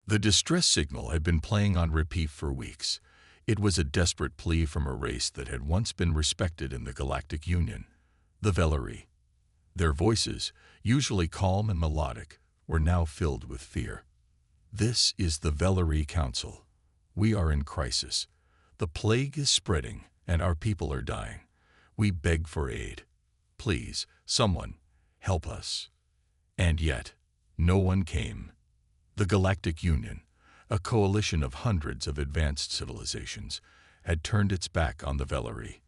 The distress signal had been playing on repeat for weeks. It was a desperate plea from a race that had once been respected in the Galactic Union, the Valerie. Their voices, usually calm and melodic, were now filled with fear. "This is the Valerie Council. We are in crisis. The plague is spreading, and our people are dying. We beg for aid. Please, someone, help us." And yet, no one came. The Galactic Union, a coalition of hundreds of advanced civilizations, had turned its back on the Valerie.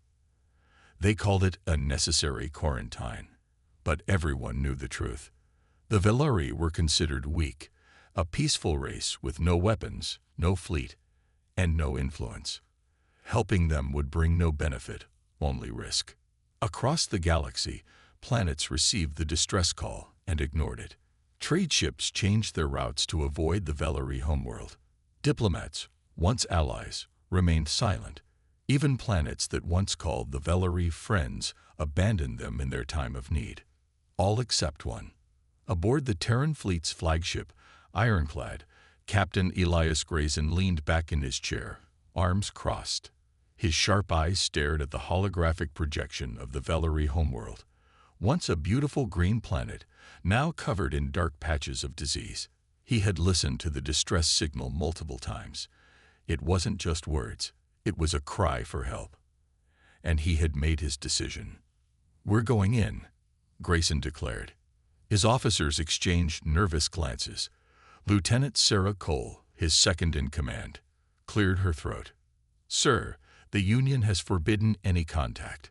They called it a necessary quarantine, but everyone knew the truth. The Valerie were considered weak, a peaceful race with no weapons, no fleet, and no influence. Helping them would bring no benefit, only risk. Across the galaxy, planets received the distress call and ignored it. Trade ships changed their routes to avoid the Valerie homeworld. Diplomats, once allies, remained silent. Even planets that once called the Valerie friends abandoned them in their time of need. All except one. Aboard the Terran fleet's flagship, Ironclad, Captain Elias Grayson leaned back in his chair, arms crossed. His sharp eyes stared at the holographic projection of the Valerie homeworld. Once a beautiful green planet, now covered in dark patches of disease. He had listened to the distress signal multiple times. It wasn't just words, it was a cry for help. And he had made his decision. "We're going in," Grayson declared. His officers exchanged nervous glances. Lieutenant Sarah Cole, his second in command, cleared her throat. "Sir, the Union has forbidden any contact.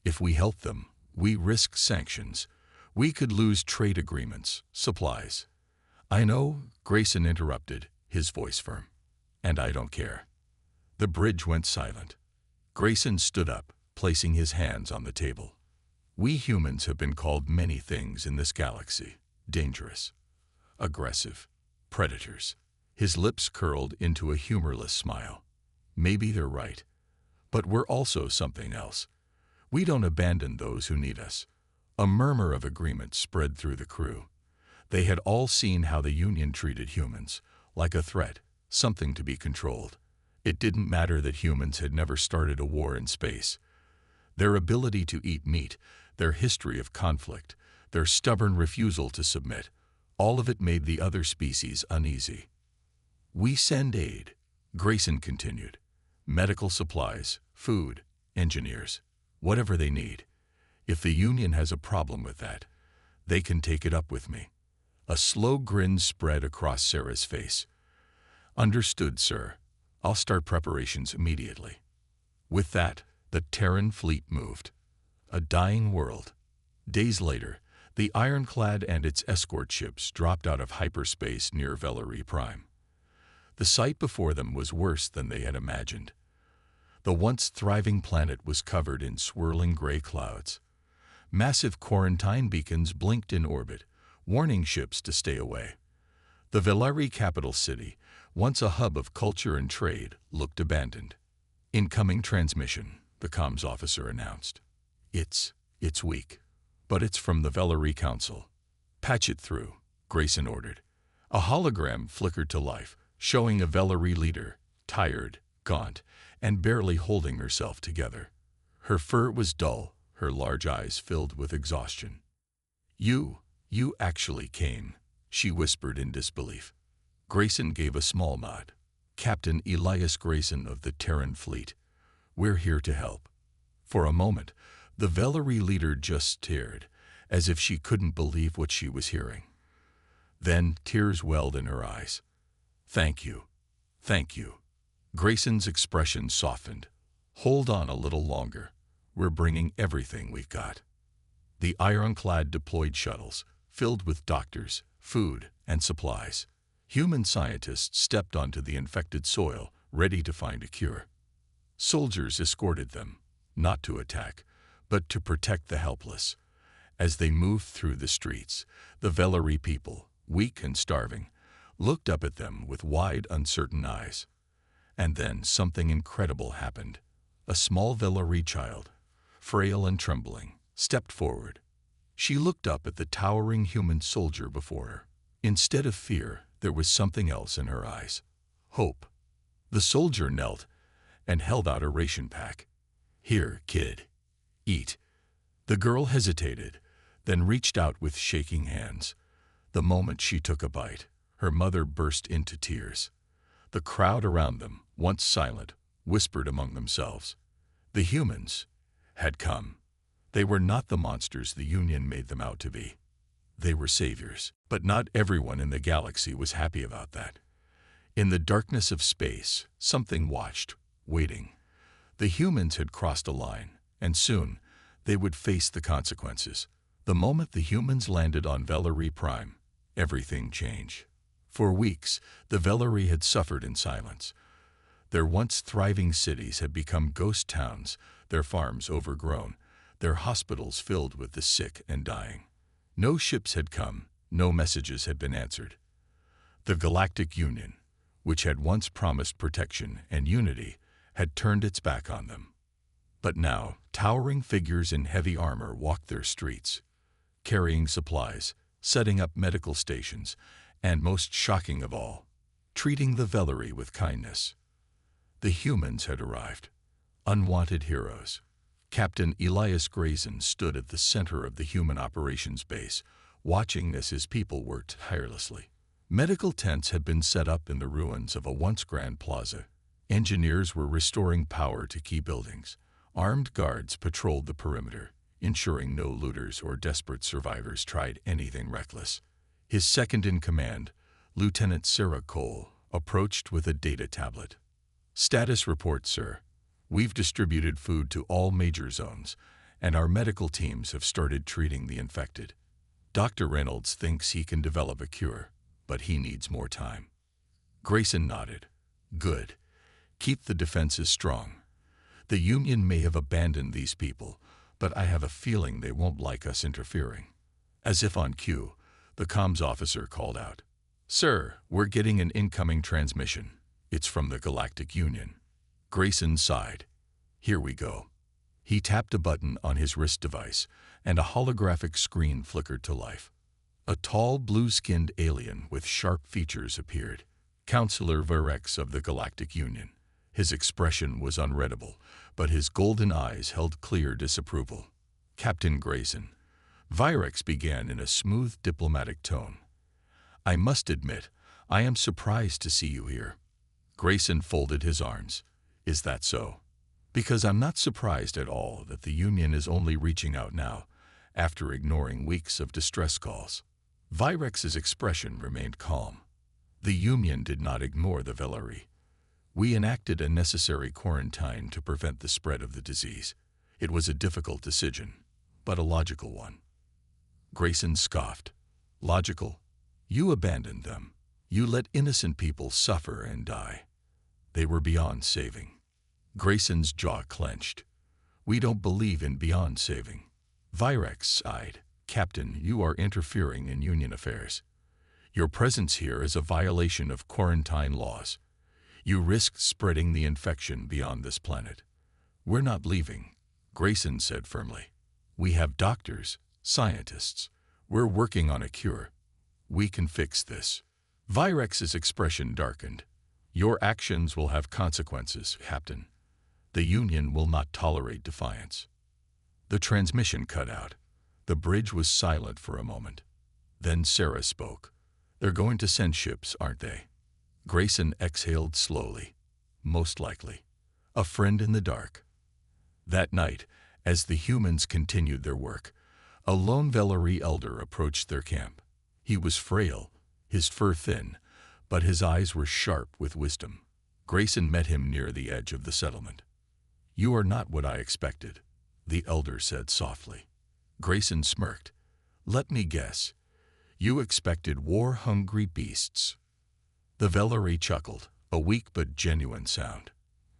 If we help them, we risk sanctions. We could lose trade agreements, supplies." "I know," Grayson interrupted, his voice firm. "And I don't care." The bridge went silent. Grayson stood up, placing his hands on the table. "We humans have been called many things in this galaxy. Dangerous, aggressive, predators." His lips curled into a humorless smile. "Maybe they're right. But we're also something else. We don't abandon those who need us." A murmur of agreement spread through the crew. They had all seen how the Union treated humans, like a threat, something to be controlled. It didn't matter that humans had never started a war in space. Their ability to eat meat, their history of conflict, their stubborn refusal to submit, all of it made the other species uneasy. "We send aid," Grayson continued. "Medical supplies, food, engineers, whatever they need. If the Union has a problem with that, they can take it up with me." A slow grin spread across Sarah's face. "Understood, sir. I'll start preparations immediately." With that, the Terran fleet moved. A dying world. Days later, the Ironclad and its escort ships dropped out of hyperspace near Valerie Prime. The sight before them was worse than they had imagined. The once thriving planet was covered in swirling gray clouds. Massive quarantine beacons blinked in orbit, warning ships to stay away. The Valerie capital city, once a hub of culture and trade, looked abandoned. "Incoming transmission," the comms officer announced. It's weak, but it's from the Valerie Council." "Patch it through," Grayson ordered. A hologram flickered to life, showing a Valerie leader, tired, gaunt, and barely holding herself together. Her fur was dull, her large eyes filled with exhaustion. You actually came," she whispered in disbelief. Grayson gave a small nod. "Captain Elias Grayson of the Terran fleet. We're here to help." For a moment, the Valerie leader just stared, as if she couldn't believe what she was hearing. Then tears welled in her eyes. Thank you. Grayson's expression softened. "Hold on a little longer. We're bringing everything we've got." The ironclad deployed shuttles, filled with doctors, food, and supplies. Human scientists stepped onto the infected soil, ready to find a cure. Soldiers escorted them, not to attack, but to protect the helpless. As they moved through the streets, the Valerie people, weak and starving, looked up at them with wide, uncertain eyes. And then something incredible happened. A small Valerie child, frail and trembling, stepped forward. She looked up at the towering human soldier before her. Instead of fear, there was something else in her eyes. Hope. The soldier knelt and held out a ration pack. "Here, kid. Eat." The girl hesitated, then reached out with shaking hands. The moment she took a bite, her mother burst into tears. The crowd around them, once silent, whispered among themselves. The humans had come. They were not the monsters the Union made them out to be. They were saviors. But not everyone in the galaxy was happy about that. In the darkness of space, something watched, waiting. The humans had crossed a line, and soon they would face the consequences. The moment the humans landed on Valerie Prime, everything changed. For weeks, the Valerie had suffered in silence. Their once thriving cities had become ghost towns, their farms overgrown, their hospitals filled with the sick and dying. No ships had come, no messages had been answered. The Galactic Union, which had once promised protection and unity, had turned its back on them. But now, towering figures in heavy armor walked their streets, carrying supplies, setting up medical stations, and most shocking of all, treating the Valerie with kindness. The humans had arrived, unwanted heroes. Captain Elias Grayson stood at the center of the human operations base, watching as his people worked tirelessly. Medical tents had been set up in the ruins of a once grand plaza. Engineers were restoring power to key buildings. Armed guards patrolled the perimeter, ensuring no looters or desperate survivors tried anything reckless. His second-in-command, Lieutenant Sarah Cole, approached with a data tablet. "Status report, sir. We've distributed food to all major zones, and our medical teams have started treating the infected. Dr. Reynolds thinks he can develop a cure, but he needs more time." Grayson nodded. "Good. Keep the defenses strong. The Union may have abandoned these people, but I have a feeling they won't like us interfering." As if on cue, the comms officer called out, "Sir, we're getting an incoming transmission. It's from the Galactic Union." Grayson sighed. "Here we go." He tapped a button on his wrist device, and a holographic screen flickered to life. A tall, blue-skinned alien with sharp features appeared. Counselor Virex of the Galactic Union. His expression was unreadable, but his golden eyes held clear disapproval. "Captain Grayson." Virex began in a smooth, diplomatic tone. "I must admit, I am surprised to see you here." Grayson folded his arms. "Is that so?" "Because I'm not surprised at all that the Union is only reaching out now, after ignoring weeks of distress calls." Virex's expression remained calm. "The Union did not ignore the Valerie. We enacted a necessary quarantine to prevent the spread of the disease. It was a difficult decision, but a logical one." Grayson scoffed. "Logical? You abandoned them. You let innocent people suffer and die. They were beyond saving." Grayson's jaw clenched. "We don't believe in beyond saving." Virex sighed. "Captain, you are interfering in Union affairs. Your presence here is a violation of quarantine laws. You risk spreading the infection beyond this planet." "We're not leaving," Grayson said firmly. "We have doctors, scientists. We're working on a cure. We can fix this." Virex's expression darkened. "Your actions will have consequences, Captain. The Union will not tolerate defiance." The transmission cut out. The bridge was silent for a moment. Then Sarah spoke. "They're going to send ships, aren't they?" Grayson exhaled slowly. "Most likely. A friend in the dark." That night, as the humans continued their work, a lone Valerie elder approached their camp. He was frail, his fur thin, but his eyes were sharp with wisdom. Grayson met him near the edge of the settlement. "You are not what I expected," the elder said softly. Grayson smirked. "Let me guess. You expected war-hungry beasts." The Valerie chuckled, a weak but genuine sound.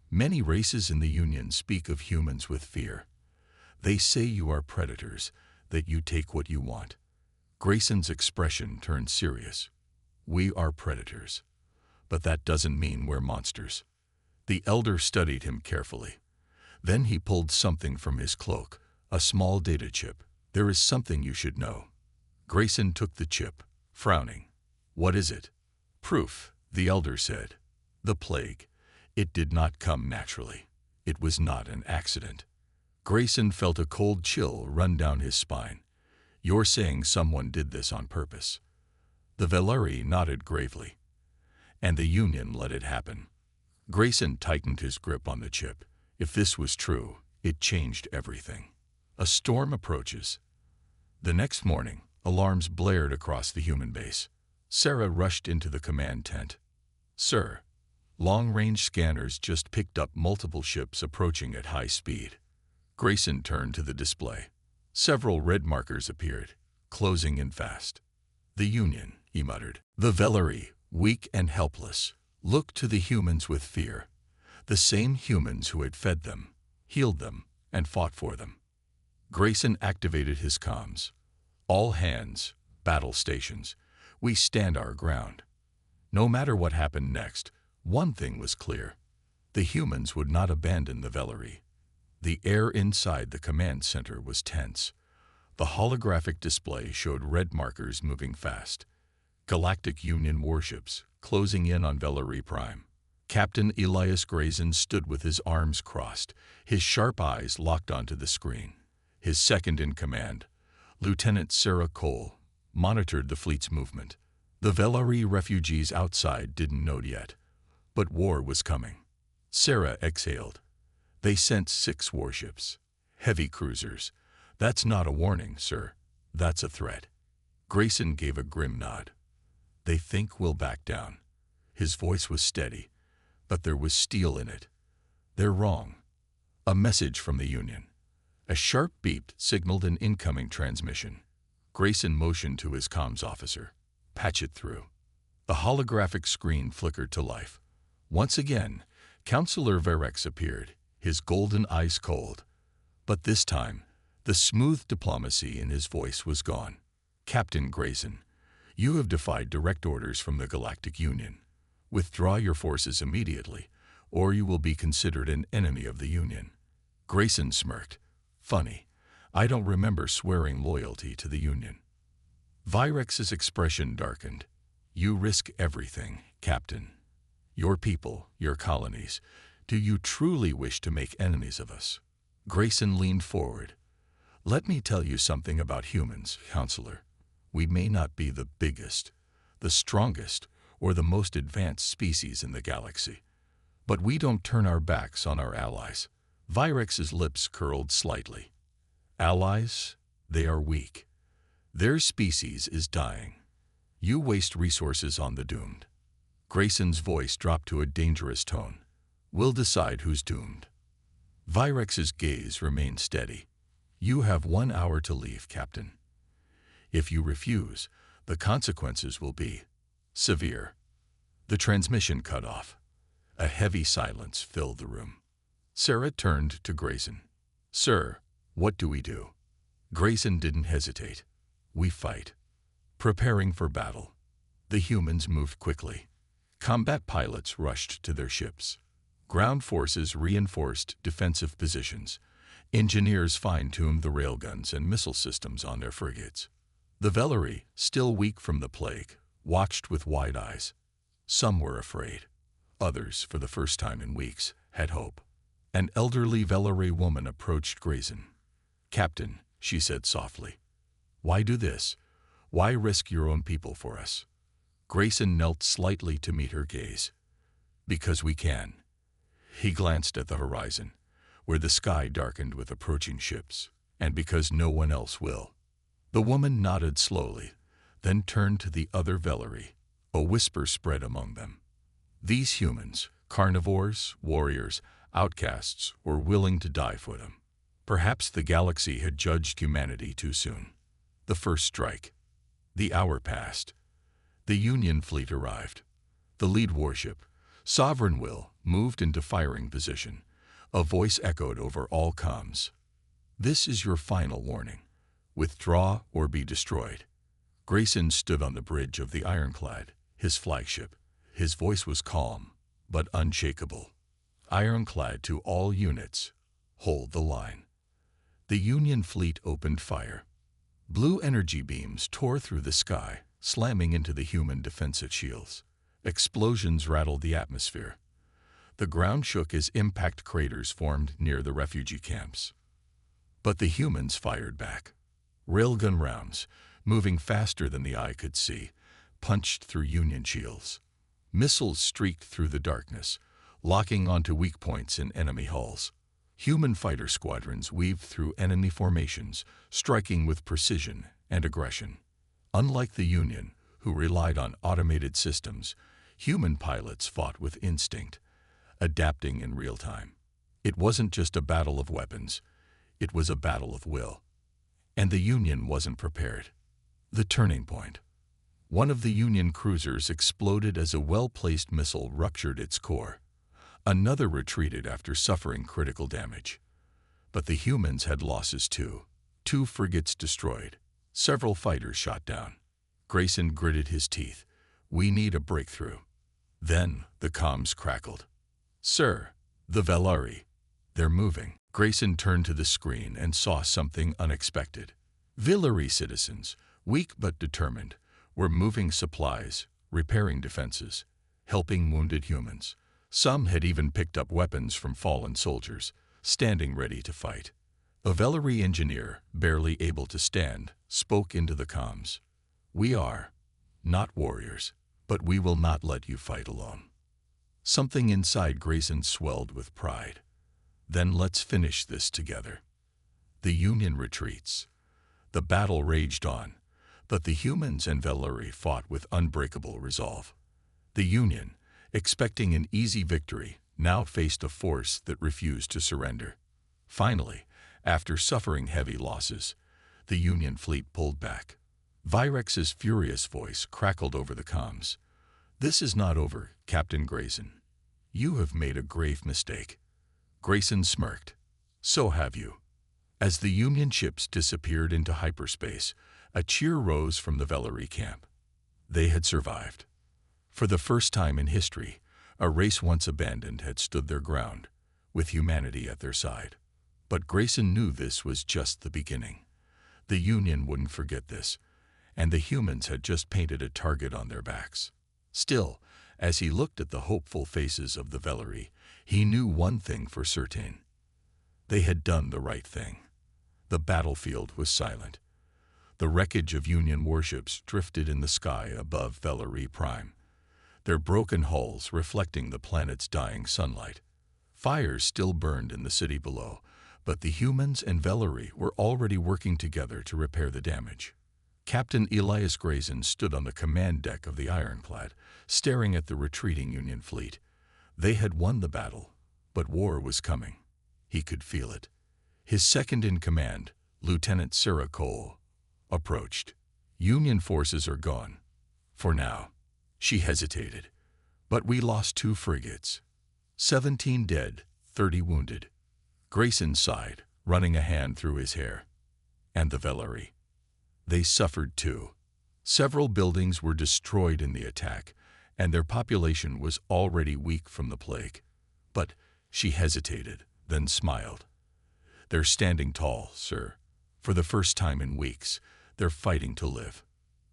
"Many races in the Union speak of humans with fear. They say you are predators, that you take what you want." Grayson's expression turned serious. "We are predators. But that doesn't mean we're monsters." The elder studied him carefully. Then he pulled something from his cloak, a small data chip. "There is something you should know." Grayson took the chip, frowning. "What is it?" Proof, the elder said. The plague. It did not come naturally. It was not an accident. Grayson felt a cold chill run down his spine. You're saying someone did this on purpose? The Valerie nodded gravely. And the Union let it happen. Grayson tightened his grip on the chip. If this was true, it changed everything. A storm approaches. The next morning, alarms blared across the human base. Sarah rushed into the command tent. Sir, long-range scanners just picked up multiple ships approaching at high speed. Grayson turned to the display. Several red markers appeared, closing in fast. The Union, he muttered. The Valerie, weak and helpless, looked to the humans with fear. The same humans who had fed them, healed them, and fought for them. Grayson activated his comms. All hands, battle stations. We stand our ground. No matter what happened next, one thing was clear. The humans would not abandon the Valerie. The air inside the command center was tense. The holographic display showed red markers moving fast. Galactic Union warships closing in on Valerie Prime. Captain Elias Grayson stood with his arms crossed, his sharp eyes locked onto the screen. His second-in-command, Lieutenant Sarah Cole, monitored the fleet's movement. The Valerie refugees outside didn't know yet, but war was coming. Sarah exhaled. They sent 6 warships, heavy cruisers. That's not a warning, sir. That's a threat. Grayson gave a grim nod. They think we'll back down. His voice was steady, but there was steel in it. They're wrong. A message from the Union. A sharp beep signaled an incoming transmission. Grayson motioned to his comms officer. Patch it through. The holographic screen flickered to life. Once again, Counselor Varex appeared, his golden eyes cold. But this time, the smooth diplomacy in his voice was gone. Captain Grayson, you have defied direct orders from the Galactic Union. Withdraw your forces immediately, or you will be considered an enemy of the Union. Grayson smirked. Funny, I don't remember swearing loyalty to the Union. Virex's expression darkened. You risk everything, Captain. Your people, your colonies. Do you truly wish to make enemies of us? Grayson leaned forward. Let me tell you something about humans, Counselor. We may not be the biggest, the strongest, or the most advanced species in the galaxy, but we don't turn our backs on our allies. Virex's lips curled slightly. Allies, they are weak. Their species is dying. You waste resources on the doomed. Grayson's voice dropped to a dangerous tone. We'll decide who's doomed. Virex's gaze remained steady. You have 1 hour to leave, Captain. If you refuse, the consequences will be severe. The transmission cut off. A heavy silence filled the room. Sarah turned to Grayson. Sir, what do we do? Grayson didn't hesitate. We fight. Preparing for battle. The humans moved quickly. Combat pilots rushed to their ships. Ground forces reinforced defensive positions. Engineers fine-tuned the railguns and missile systems on their frigates. The Valerie, still weak from the plague, watched with wide eyes. Some were afraid. Others, for the first time in weeks, had hope. An elderly Valerie woman approached Grayson. Captain, she said softly. Why do this? Why risk your own people for us? Grayson knelt slightly to meet her gaze. Because we can. He glanced at the horizon, where the sky darkened with approaching ships, and because no one else will. The woman nodded slowly, then turned to the other Valerie. A whisper spread among them. These humans, carnivores, warriors, outcasts, were willing to die for them. Perhaps the galaxy had judged humanity too soon. The first strike. The hour passed. The Union fleet arrived. The lead warship, Sovereign Will, moved into firing position. A voice echoed over all comms. This is your final warning. Withdraw or be destroyed. Grayson stood on the bridge of the Ironclad, his flagship. His voice was calm, but unshakable. Ironclad to all units. Hold the line. The Union fleet opened fire. Blue energy beams tore through the sky, slamming into the human defensive shields. Explosions rattled the atmosphere. The ground shook as impact craters formed near the refugee camps. But the humans fired back. Railgun rounds, moving faster than the eye could see, punched through Union shields. Missiles streaked through the darkness, locking onto weak points in enemy hulls. Human fighter squadrons weaved through enemy formations, striking with precision and aggression. Unlike the Union, who relied on automated systems, human pilots fought with instinct, adapting in real time. It wasn't just a battle of weapons, it was a battle of will. And the Union wasn't prepared. The turning point. One of the Union cruisers exploded as a well-placed missile ruptured its core. Another retreated after suffering critical damage. But the humans had losses too. 2 frigates destroyed, several fighters shot down. Grayson gritted his teeth. We need a breakthrough. Then the comms crackled. Sir, the Valerie. They're moving. Grayson turned to the screen and saw something unexpected. Valerie citizens, weak but determined, were moving supplies, repairing defenses, helping wounded humans. Some had even picked up weapons from fallen soldiers, standing ready to fight. A Valerie engineer, barely able to stand, spoke into the comms. We are not warriors, but we will not let you fight alone. Something inside Grayson swelled with pride. Then let's finish this together. The Union retreats. The battle raged on, but the humans and Valerie fought with unbreakable resolve. The Union, expecting an easy victory, now faced a force that refused to surrender. Finally, after suffering heavy losses, the Union fleet pulled back. Virex's furious voice crackled over the comms. This is not over, Captain Grayson. You have made a grave mistake. Grayson smirked. So have you. As the Union ships disappeared into hyperspace, a cheer rose from the Valerie camp. They had survived. For the first time in history, a race once abandoned had stood their ground, with humanity at their side. But Grayson knew this was just the beginning. The Union wouldn't forget this, and the humans had just painted a target on their backs. Still, as he looked at the hopeful faces of the Valerie, he knew one thing for certain. They had done the right thing. The battlefield was silent. The wreckage of Union warships drifted in the sky above Valerie Prime, their broken hulls reflecting the planet's dying sunlight. Fires still burned in the city below, but the humans and Valerie were already working together to repair the damage. Captain Elias Grayson stood on the command deck of the Ironclad, staring at the retreating Union fleet. They had won the battle, but war was coming. He could feel it. His second-in-command, Lieutenant Sarah Cole, approached. Union forces are gone. For now. She hesitated. But we lost 2 frigates. 17 dead, 30 wounded. Grayson sighed, running a hand through his hair. And the Valerie. They suffered too. Several buildings were destroyed in the attack, and their population was already weak from the plague. But she hesitated, then smiled. They're standing tall, sir. For the first time in weeks, they're fighting to live.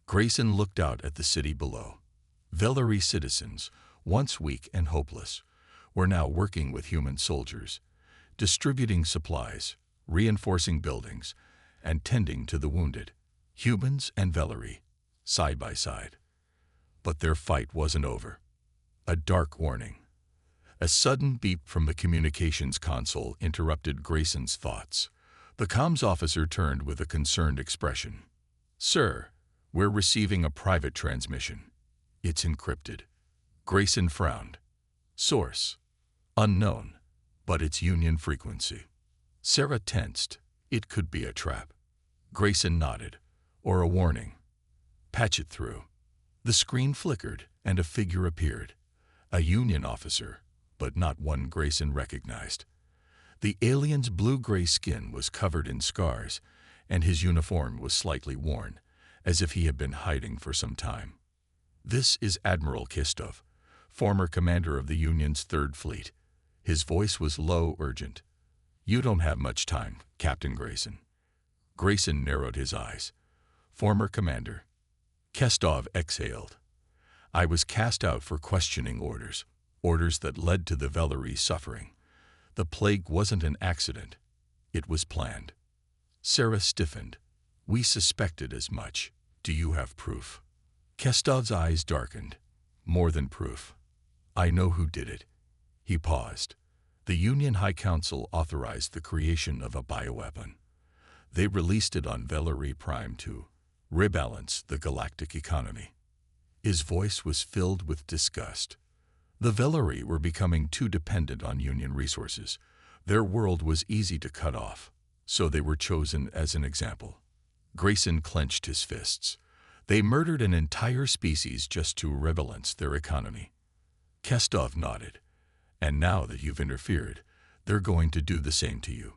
Grayson looked out at the city below. Valerie citizens, once weak and hopeless, were now working with human soldiers, distributing supplies, reinforcing buildings, and tending to the wounded. Humans and Valerie, side by side. But their fight wasn't over. A dark warning. A sudden beep from the communications console interrupted Grayson's thoughts. The comms officer turned with a concerned expression. Sir, we're receiving a private transmission. It's encrypted. Grayson frowned. Source. Unknown, but it's Union frequency. Sarah tensed. It could be a trap. Grayson nodded. Or a warning. Patch it through. The screen flickered, and a figure appeared. A Union officer, but not one Grayson recognized. The alien's blue-gray skin was covered in scars, and his uniform was slightly worn, as if he had been hiding for some time. This is Admiral Kistov, former commander of the Union's 3rd Fleet. His voice was low, urgent. You don't have much time, Captain Grayson. Grayson narrowed his eyes. Former commander. Kistov exhaled. I was cast out for questioning orders, orders that led to the Valerie's suffering. The plague wasn't an accident. It was planned. Sarah stiffened. We suspected as much. Do you have proof? Kestov's eyes darkened. More than proof. I know who did it. He paused. The Union High Council authorized the creation of a bioweapon. They released it on Valerie Prime to rebalance the galactic economy. His voice was filled with disgust. The Valerie were becoming too dependent on Union resources. Their world was easy to cut off, so they were chosen as an example. Grayson clenched his fists. They murdered an entire species just to rebalance their economy. Kestov nodded. And now that you've interfered, they're going to do the same to you.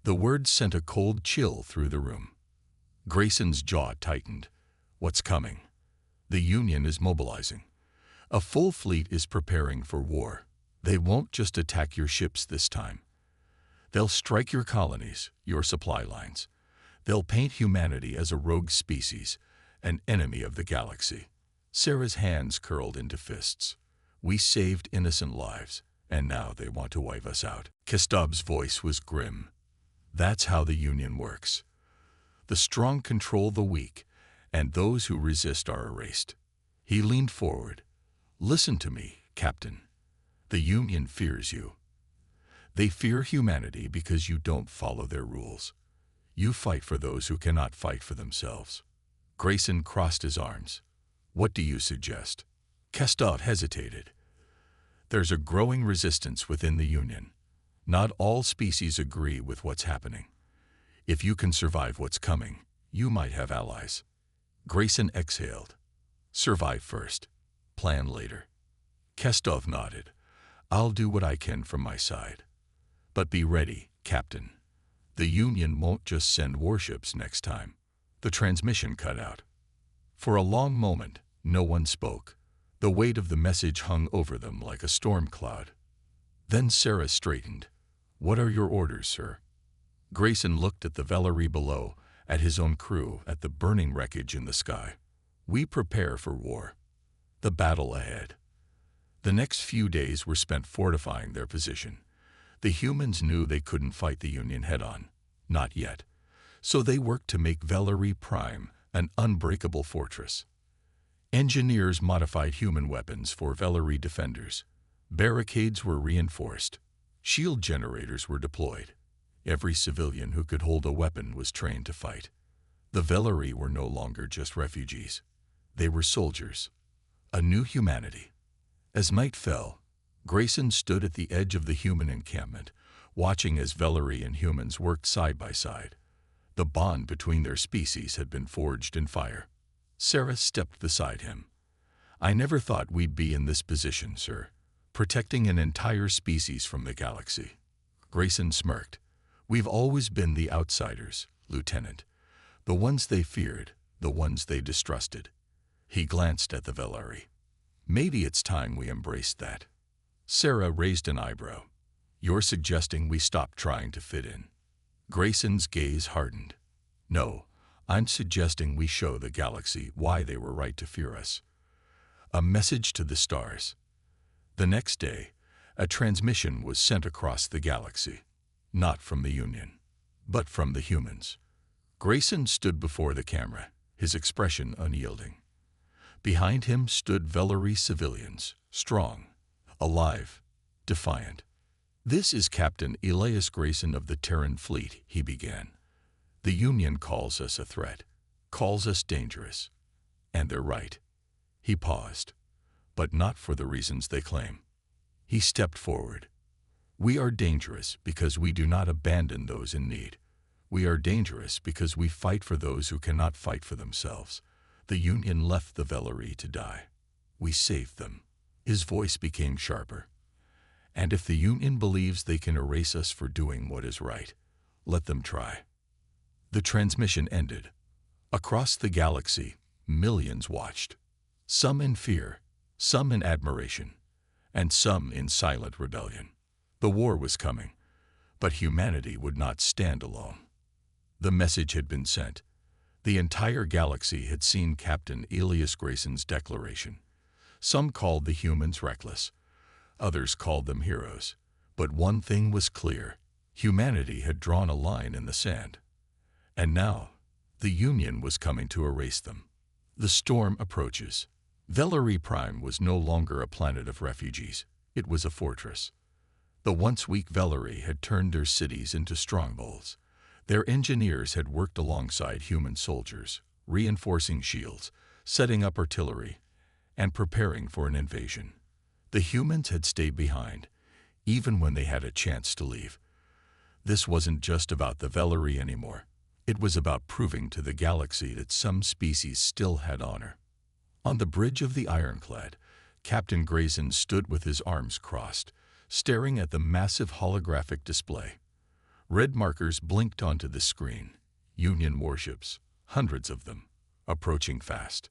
The words sent a cold chill through the room. Grayson's jaw tightened. What's coming? The Union is mobilizing. A full fleet is preparing for war. They won't just attack your ships this time. They'll strike your colonies, your supply lines. They'll paint humanity as a rogue species, an enemy of the galaxy. Sarah's hands curled into fists. We saved innocent lives, and now they want to wipe us out. Kestov's voice was grim. That's how the Union works. The strong control the weak, and those who resist are erased. He leaned forward. Listen to me, Captain. The Union fears you. They fear humanity because you don't follow their rules. You fight for those who cannot fight for themselves. Grayson crossed his arms. What do you suggest? Kestov hesitated. There's a growing resistance within the Union. Not all species agree with what's happening. If you can survive what's coming, you might have allies. Grayson exhaled. Survive first. Plan later. Kestov nodded. I'll do what I can from my side. But be ready, Captain. The Union won't just send warships next time. The transmission cut out. For a long moment, no one spoke. The weight of the message hung over them like a storm cloud. Then Sarah straightened. What are your orders, sir? Grayson looked at the Valerie below, at his own crew, at the burning wreckage in the sky. We prepare for war. The battle ahead. The next few days were spent fortifying their position. The humans knew they couldn't fight the Union head-on. Not yet. So they worked to make Valerie Prime an unbreakable fortress. Engineers modified human weapons for Valerie defenders. Barricades were reinforced. Shield generators were deployed. Every civilian who could hold a weapon was trained to fight. The Valerie were no longer just refugees. They were soldiers. A new humanity. As night fell, Grayson stood at the edge of the human encampment, watching as Valerie and humans worked side by side. The bond between their species had been forged in fire. Sarah stepped beside him. I never thought we'd be in this position, sir, protecting an entire species from the galaxy. Grayson smirked. We've always been the outsiders, Lieutenant. The ones they feared, the ones they distrusted. He glanced at the Valerie. Maybe it's time we embraced that. Sarah raised an eyebrow. You're suggesting we stop trying to fit in. Grayson's gaze hardened. No, I'm suggesting we show the galaxy why they were right to fear us. A message to the stars. The next day, a transmission was sent across the galaxy. Not from the Union, but from the humans. Grayson stood before the camera, his expression unyielding. Behind him stood Valerie civilians, strong, alive, defiant. This is Captain Elias Grayson of the Terran Fleet, he began. The Union calls us a threat, calls us dangerous. And they're right. He paused, but not for the reasons they claim. He stepped forward. We are dangerous because we do not abandon those in need. We are dangerous because we fight for those who cannot fight for themselves. The Union left the Valerie to die. We saved them. His voice became sharper. And if the Union believes they can erase us for doing what is right, let them try. The transmission ended. Across the galaxy, millions watched. Some in fear, some in admiration, and some in silent rebellion. The war was coming, but humanity would not stand alone. The message had been sent. The entire galaxy had seen Captain Elias Grayson's declaration. Some called the humans reckless. Others called them heroes. But one thing was clear. Humanity had drawn a line in the sand. And now, the Union was coming to erase them. The storm approaches. Valerie Prime was no longer a planet of refugees. It was a fortress. The once weak Valerie had turned their cities into strongholds. Their engineers had worked alongside human soldiers, reinforcing shields, setting up artillery, and preparing for an invasion. The humans had stayed behind, even when they had a chance to leave. This wasn't just about the Valerie anymore. It was about proving to the galaxy that some species still had honor. On the bridge of the ironclad, Captain Grayson stood with his arms crossed, staring at the massive holographic display. Red markers blinked onto the screen. Union warships, hundreds of them, approaching fast.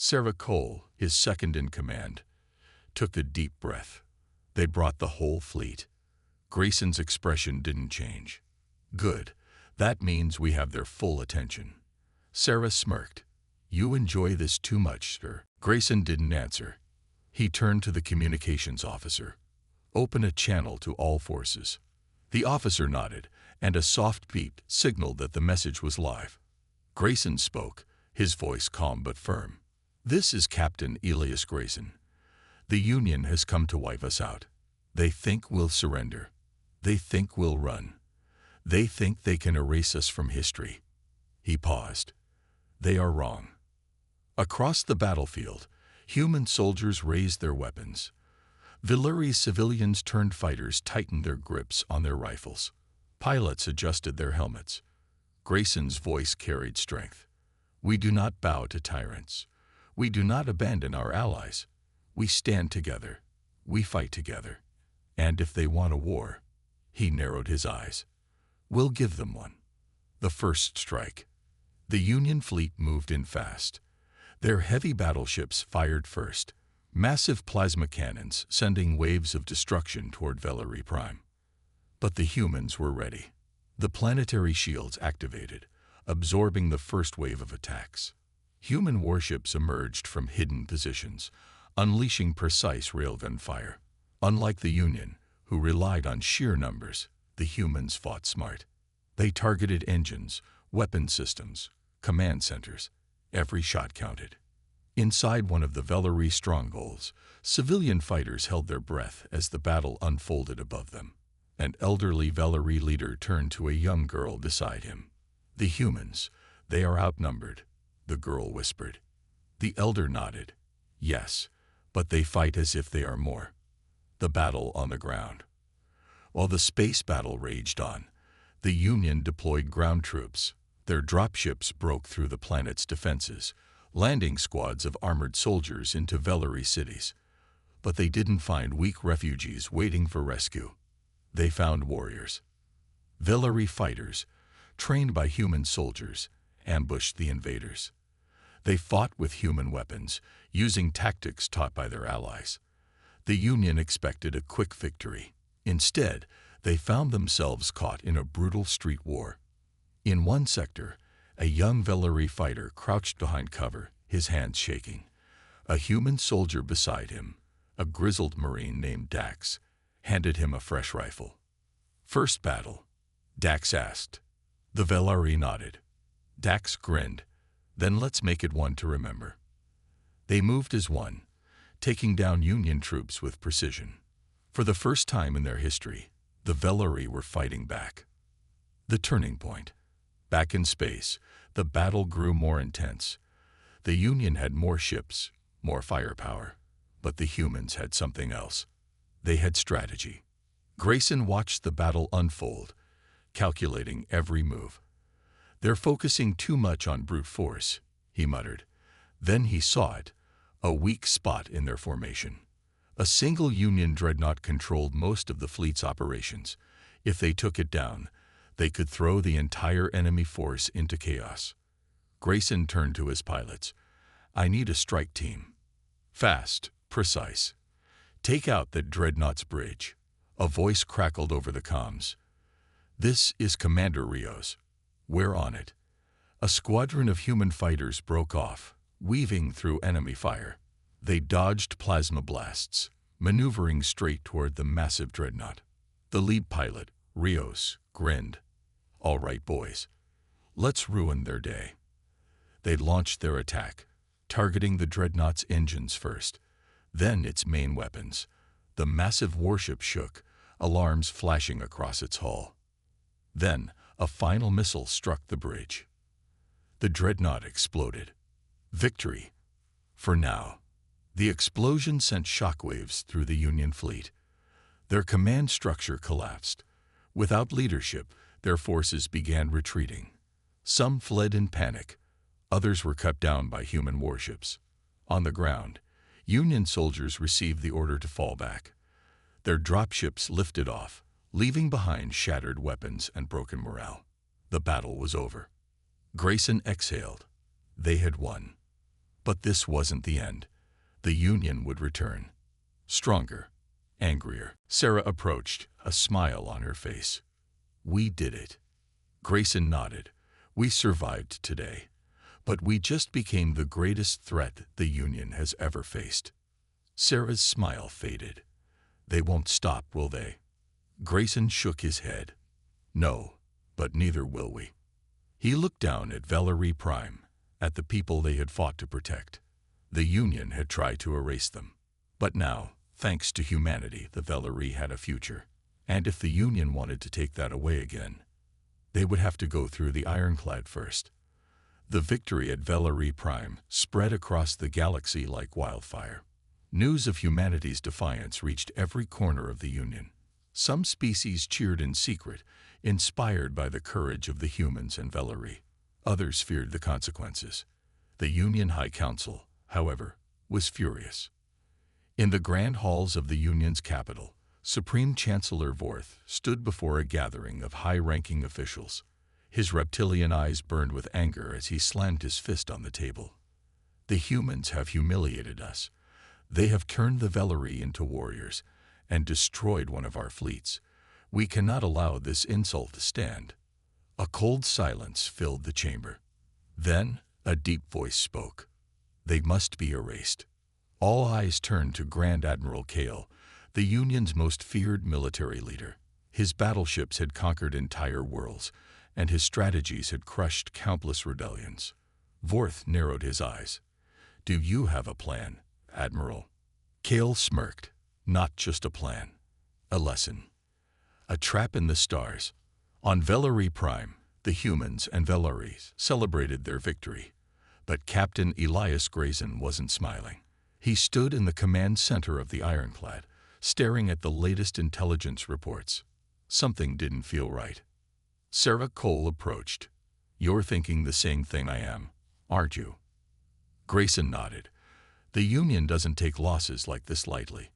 Sarah Cole, his second in command, took a deep breath. They brought the whole fleet. Grayson's expression didn't change. Good. That means we have their full attention. Sarah smirked. You enjoy this too much, sir. Grayson didn't answer. He turned to the communications officer. Open a channel to all forces. The officer nodded, and a soft beep signaled that the message was live. Grayson spoke, his voice calm but firm. This is Captain Elias Grayson. The Union has come to wipe us out. They think we'll surrender. They think we'll run. They think they can erase us from history. He paused. They are wrong. Across the battlefield, human soldiers raised their weapons. Valerie's civilians turned fighters tightened their grips on their rifles. Pilots adjusted their helmets. Grayson's voice carried strength. We do not bow to tyrants. We do not abandon our allies. We stand together. We fight together. And if they want a war, he narrowed his eyes. We'll give them one. The first strike. The Union fleet moved in fast. Their heavy battleships fired first, massive plasma cannons sending waves of destruction toward Valerie Prime. But the humans were ready. The planetary shields activated, absorbing the first wave of attacks. Human warships emerged from hidden positions, unleashing precise railgun fire. Unlike the Union, who relied on sheer numbers, the humans fought smart. They targeted engines, weapon systems, command centers. Every shot counted. Inside one of the Valerie strongholds, civilian fighters held their breath as the battle unfolded above them. An elderly Valerie leader turned to a young girl beside him. The humans, they are outnumbered, the girl whispered. The elder nodded. Yes, but they fight as if they are more. The battle on the ground. While the space battle raged on, the Union deployed ground troops. Their dropships broke through the planet's defenses, landing squads of armored soldiers into Valerie cities. But they didn't find weak refugees waiting for rescue. They found warriors. Valerie fighters, trained by human soldiers, ambushed the invaders. They fought with human weapons, using tactics taught by their allies. The Union expected a quick victory. Instead, they found themselves caught in a brutal street war. In one sector, a young Valerie fighter crouched behind cover, his hands shaking. A human soldier beside him, a grizzled Marine named Dax, handed him a fresh rifle. First battle, Dax asked. The Valerie nodded. Dax grinned. Then let's make it one to remember. They moved as one, taking down Union troops with precision. For the first time in their history, the Valerie were fighting back. The turning point. Back in space, the battle grew more intense. The Union had more ships, more firepower, but the humans had something else. They had strategy. Grayson watched the battle unfold, calculating every move. They're focusing too much on brute force, he muttered. Then he saw it, a weak spot in their formation. A single Union dreadnought controlled most of the fleet's operations. If they took it down, they could throw the entire enemy force into chaos. Grayson turned to his pilots. I need a strike team. Fast, precise. Take out that dreadnought's bridge. A voice crackled over the comms. This is Commander Rios. We're on it. A squadron of human fighters broke off, weaving through enemy fire. They dodged plasma blasts, maneuvering straight toward the massive dreadnought. The lead pilot, Rios, grinned. "All right, boys. Let's ruin their day." They launched their attack, targeting the dreadnought's engines first, then its main weapons. The massive warship shook, alarms flashing across its hull. Then, a final missile struck the bridge. The dreadnought exploded. Victory. For now. The explosion sent shockwaves through the Union fleet. Their command structure collapsed. Without leadership, their forces began retreating. Some fled in panic. Others were cut down by human warships. On the ground, Union soldiers received the order to fall back. Their dropships lifted off, leaving behind shattered weapons and broken morale. The battle was over. Grayson exhaled. They had won. But this wasn't the end. The Union would return. Stronger, angrier. Sarah approached, a smile on her face. "We did it." Grayson nodded. "We survived today. But we just became the greatest threat the Union has ever faced." Sarah's smile faded. "They won't stop, will they?" Grayson shook his head. "No, but neither will we." He looked down at Valerie Prime, at the people they had fought to protect. The Union had tried to erase them. But now, thanks to humanity, the Valerie had a future. And if the Union wanted to take that away again, they would have to go through the ironclad first. The victory at Valerie Prime spread across the galaxy like wildfire. News of humanity's defiance reached every corner of the Union. Some species cheered in secret, inspired by the courage of the humans and Valerie. Others feared the consequences. The Union High Council, however, was furious. In the grand halls of the Union's capital, Supreme Chancellor Vorth stood before a gathering of high-ranking officials. His reptilian eyes burned with anger as he slammed his fist on the table. "The humans have humiliated us. They have turned the Valerie into warriors and destroyed one of our fleets. We cannot allow this insult to stand." A cold silence filled the chamber. Then a deep voice spoke. "They must be erased." All eyes turned to Grand Admiral Kale, the Union's most feared military leader. His battleships had conquered entire worlds, and his strategies had crushed countless rebellions. Vorth narrowed his eyes. "Do you have a plan, Admiral?" Kale smirked. "Not just a plan. A lesson. A trap in the stars." On Valerie Prime, the humans and Valeries celebrated their victory. But Captain Elias Grayson wasn't smiling. He stood in the command center of the ironclad, staring at the latest intelligence reports. Something didn't feel right. Sarah Cole approached. "You're thinking the same thing I am, aren't you?" Grayson nodded. "The Union doesn't take losses like this lightly.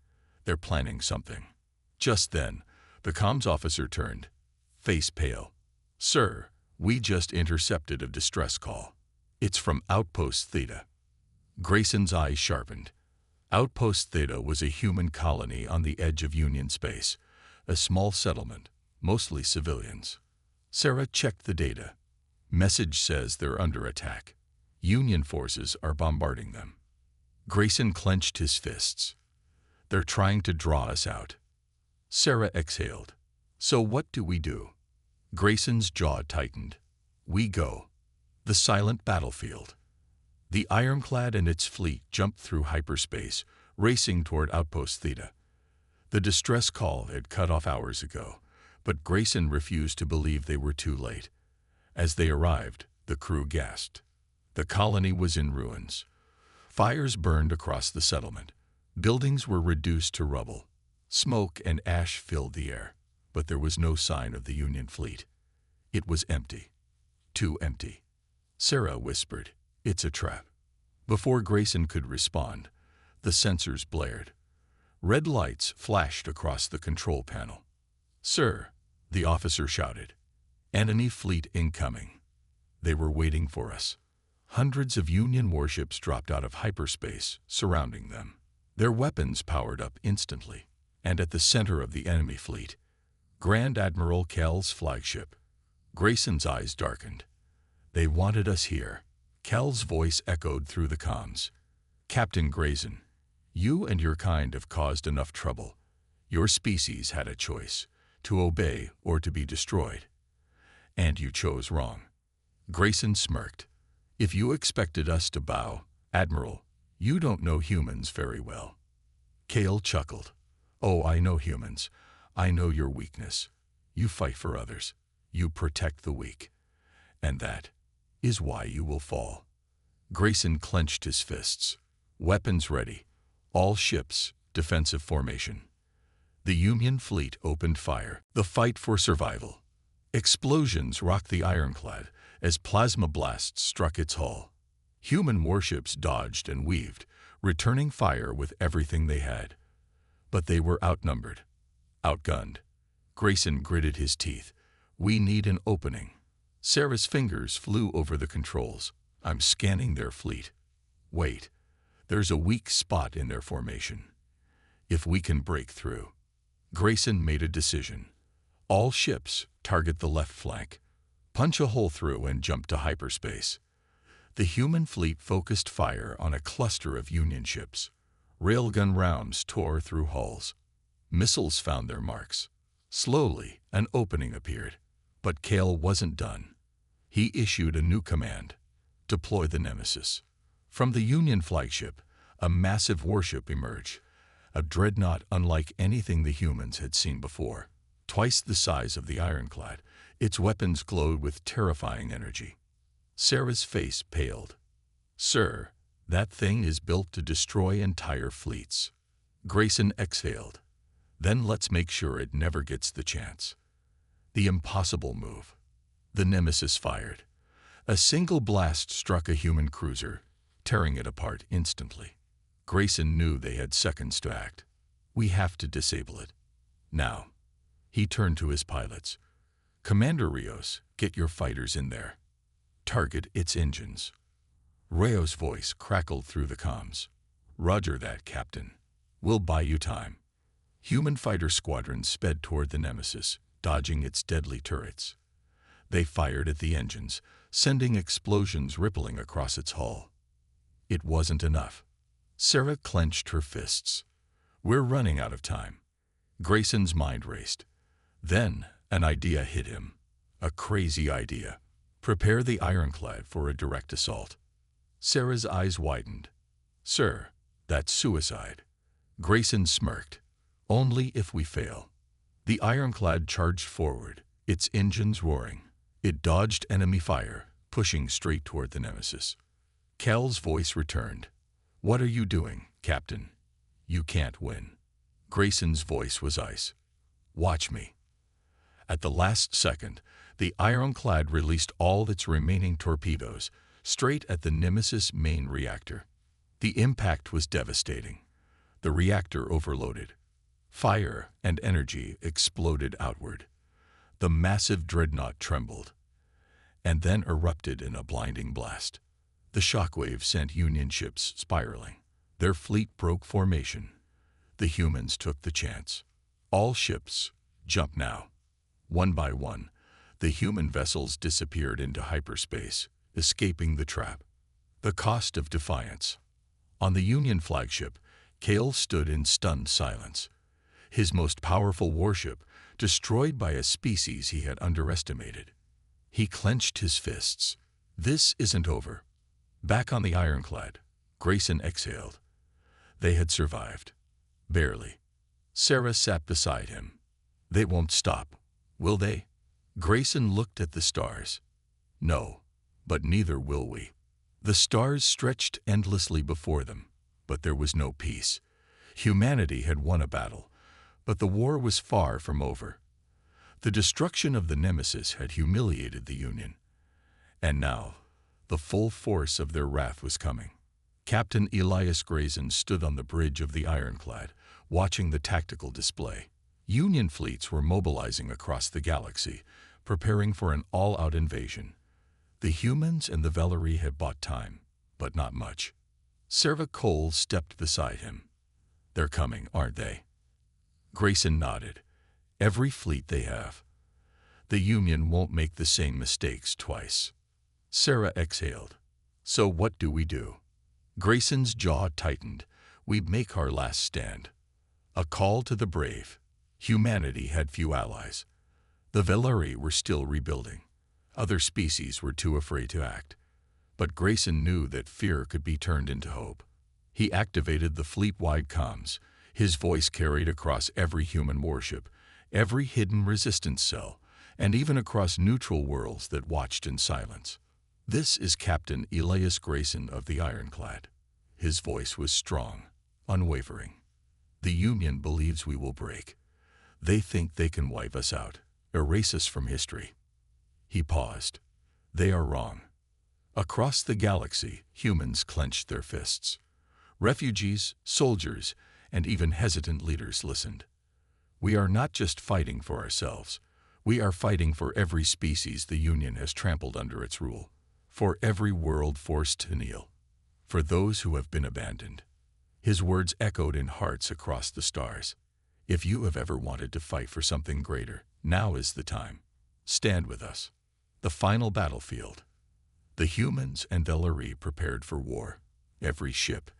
They're planning something." Just then, the comms officer turned, face pale. "Sir, we just intercepted a distress call. It's from Outpost Theta." Grayson's eyes sharpened. Outpost Theta was a human colony on the edge of Union space, a small settlement, mostly civilians. Sarah checked the data. Message says they're under attack. Union forces are bombarding them. Grayson clenched his fists. "They're trying to draw us out." Sarah exhaled. "So what do we do?" Grayson's jaw tightened. "We go. The silent battlefield." The ironclad and its fleet jumped through hyperspace, racing toward Outpost Theta. The distress call had cut off hours ago, but Grayson refused to believe they were too late. As they arrived, the crew gasped. The colony was in ruins. Fires burned across the settlement. Buildings were reduced to rubble. Smoke and ash filled the air, but there was no sign of the Union fleet. It was empty. Too empty. Sarah whispered, "It's a trap." Before Grayson could respond, the sensors blared. Red lights flashed across the control panel. "Sir," the officer shouted, "enemy fleet incoming." They were waiting for us. Hundreds of Union warships dropped out of hyperspace, surrounding them. Their weapons powered up instantly, and at the center of the enemy fleet, Grand Admiral Kel's flagship. Grayson's eyes darkened. "They wanted us here." Kel's voice echoed through the comms. "Captain Grayson, You and your kind have caused enough trouble. Your species had a choice, to obey or to be destroyed. And you chose wrong. Grayson smirked. If you expected us to bow, Admiral, you don't know humans very well. Kale chuckled. Oh, I know humans. I know your weakness. You fight for others. You protect the weak. And that is why you will fall. Grayson clenched his fists. Weapons ready. All ships, defensive formation. The Union fleet opened fire. The fight for survival. Explosions rocked the ironclad as plasma blasts struck its hull. Human warships dodged and weaved, returning fire with everything they had. But they were outnumbered, outgunned. Grayson gritted his teeth. We need an opening. Sarah's fingers flew over the controls. I'm scanning their fleet. Wait, there's a weak spot in their formation. If we can break through. Grayson made a decision. All ships target the left flank. Punch a hole through and jump to hyperspace. The human fleet focused fire on a cluster of Union ships. Railgun rounds tore through hulls. Missiles found their marks. Slowly, an opening appeared. But Kale wasn't done. He issued a new command. Deploy the Nemesis. From the Union flagship, a massive warship emerged. A dreadnought unlike anything the humans had seen before. Twice the size of the ironclad, its weapons glowed with terrifying energy. Sarah's face paled. Sir, that thing is built to destroy entire fleets. Grayson exhaled. Then let's make sure it never gets the chance. The impossible move. The Nemesis fired. A single blast struck a human cruiser, tearing it apart instantly. Grayson knew they had seconds to act. We have to disable it. Now. He turned to his pilots. Commander Rios, get your fighters in there. Target its engines. Rios' voice crackled through the comms. Roger that, Captain. We'll buy you time. Human fighter squadrons sped toward the Nemesis, dodging its deadly turrets. They fired at the engines, sending explosions rippling across its hull. It wasn't enough. Sarah clenched her fists. We're running out of time. Grayson's mind raced. Then an idea hit him. A crazy idea. Prepare the ironclad for a direct assault. Sarah's eyes widened. Sir, that's suicide. Grayson smirked. Only if we fail. The ironclad charged forward, its engines roaring. It dodged enemy fire, pushing straight toward the Nemesis. Cal's voice returned. What are you doing, Captain? You can't win. Grayson's voice was ice. Watch me. At the last second, the ironclad released all its remaining torpedoes straight at the Nemesis main reactor. The impact was devastating. The reactor overloaded. Fire and energy exploded outward. The massive dreadnought trembled, and then erupted in a blinding blast. The shockwave sent Union ships spiraling. Their fleet broke formation. The humans took the chance. All ships, jump now. One by one, the human vessels disappeared into hyperspace, escaping the trap. The cost of defiance. On the Union flagship, Kale stood in stunned silence. His most powerful warship, destroyed by a species he had underestimated. He clenched his fists. This isn't over. Back on the ironclad, Grayson exhaled. They had survived. Barely. Sarah sat beside him. They won't stop, will they? Grayson looked at the stars. No, but neither will we. The stars stretched endlessly before them, but there was no peace. Humanity had won a battle, but the war was far from over. The destruction of the Nemesis had humiliated the Union. And now, the full force of their wrath was coming. Captain Elias Grayson stood on the bridge of the ironclad, watching the tactical display. Union fleets were mobilizing across the galaxy, preparing for an all-out invasion. The humans and the Valerie had bought time, but not much. Serva Cole stepped beside him. They're coming, aren't they? Grayson nodded. Every fleet they have. The Union won't make the same mistakes twice. Sarah exhaled. So what do we do? Grayson's jaw tightened. We make our last stand. A call to the brave. Humanity had few allies. The Valerie were still rebuilding. Other species were too afraid to act. But Grayson knew that fear could be turned into hope. He activated the fleet-wide comms. His voice carried across every human warship, every hidden resistance cell, and even across neutral worlds that watched in silence. This is Captain Elias Grayson of the Ironclad. His voice was strong, unwavering. The Union believes we will break. They think they can wipe us out, erase us from history. He paused. They are wrong. Across the galaxy, humans clenched their fists. Refugees, soldiers, and even hesitant leaders listened. We are not just fighting for ourselves. We are fighting for every species the Union has trampled under its rule, for every world forced to kneel, for those who have been abandoned. His words echoed in hearts across the stars. If you have ever wanted to fight for something greater, now is the time. Stand with us. The final battlefield. The humans and Valerie prepared for war. Every ship,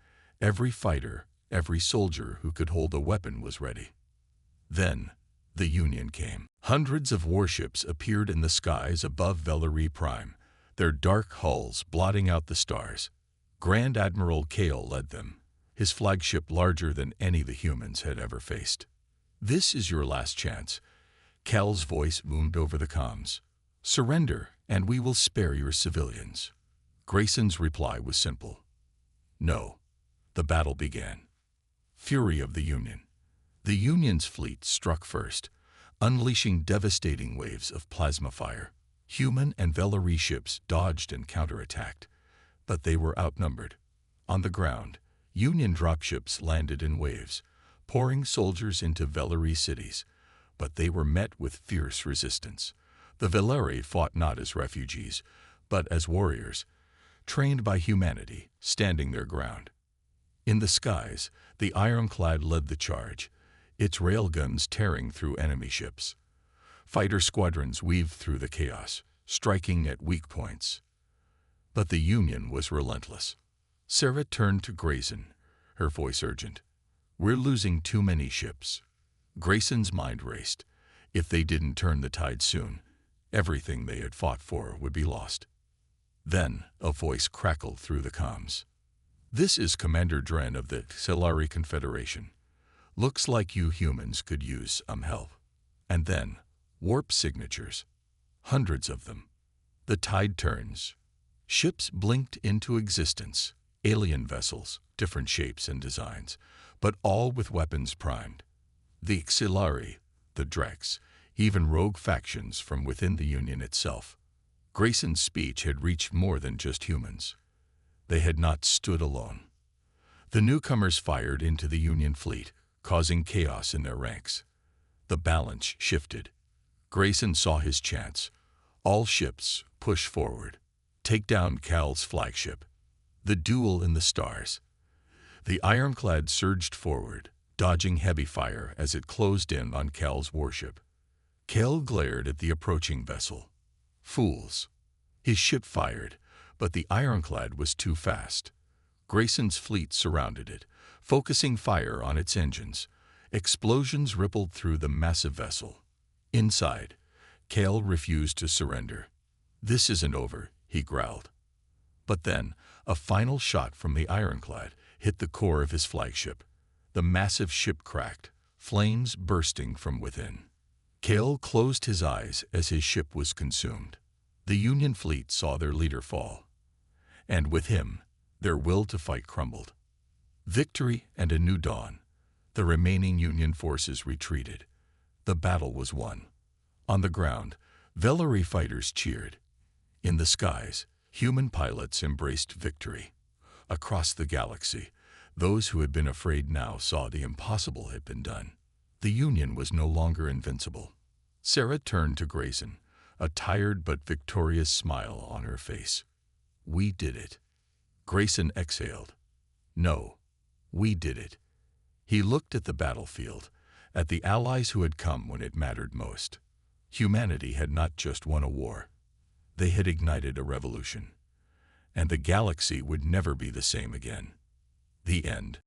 every fighter, every soldier who could hold a weapon was ready. Then, the Union came. Hundreds of warships appeared in the skies above Valerie Prime, their dark hulls blotting out the stars. Grand Admiral Kale led them, his flagship larger than any the humans had ever faced. This is your last chance. Kal's voice boomed over the comms. Surrender, and we will spare your civilians. Grayson's reply was simple. No. The battle began. Fury of the Union. The Union's fleet struck first, unleashing devastating waves of plasma fire. Human and Valerie ships dodged and counterattacked, but they were outnumbered. On the ground, Union dropships landed in waves, pouring soldiers into Valerie cities, but they were met with fierce resistance. The Valerie fought not as refugees, but as warriors, trained by humanity, standing their ground. In the skies, the Ironclad led the charge, its railguns tearing through enemy ships. Fighter squadrons weaved through the chaos, striking at weak points. But the Union was relentless. Sarah turned to Grayson, her voice urgent. We're losing too many ships. Grayson's mind raced. If they didn't turn the tide soon, everything they had fought for would be lost. Then a voice crackled through the comms. This is Commander Dren of the Xelari Confederation. Looks like you humans could use some help. And then, warp signatures. Hundreds of them. The tide turns. Ships blinked into existence. Alien vessels, different shapes and designs, but all with weapons primed. The Xelari, the Drex, even rogue factions from within the Union itself. Grayson's speech had reached more than just humans. They had not stood alone. The newcomers fired into the Union fleet, causing chaos in their ranks. The balance shifted. Grayson saw his chance. All ships push forward. Take down Kal's flagship. The duel in the stars. The Ironclad surged forward, dodging heavy fire as it closed in on Kal's warship. Kal glared at the approaching vessel. Fools. His ship fired, but the Ironclad was too fast. Grayson's fleet surrounded it, focusing fire on its engines. Explosions rippled through the massive vessel. Inside, Kal refused to surrender. This isn't over, he growled. But then, a final shot from the Ironclad hit the core of his flagship. The massive ship cracked, flames bursting from within. Kal closed his eyes as his ship was consumed. The Union fleet saw their leader fall. And with him, their will to fight crumbled. Victory and a new dawn. The remaining Union forces retreated. The battle was won. On the ground, Valerie fighters cheered. In the skies, human pilots embraced victory. Across the galaxy, those who had been afraid now saw the impossible had been done. The Union was no longer invincible. Sarah turned to Grayson, a tired but victorious smile on her face. We did it. Grayson exhaled. No, we did it. He looked at the battlefield, at the allies who had come when it mattered most. Humanity had not just won a war. They had ignited a revolution. And the galaxy would never be the same again. The end.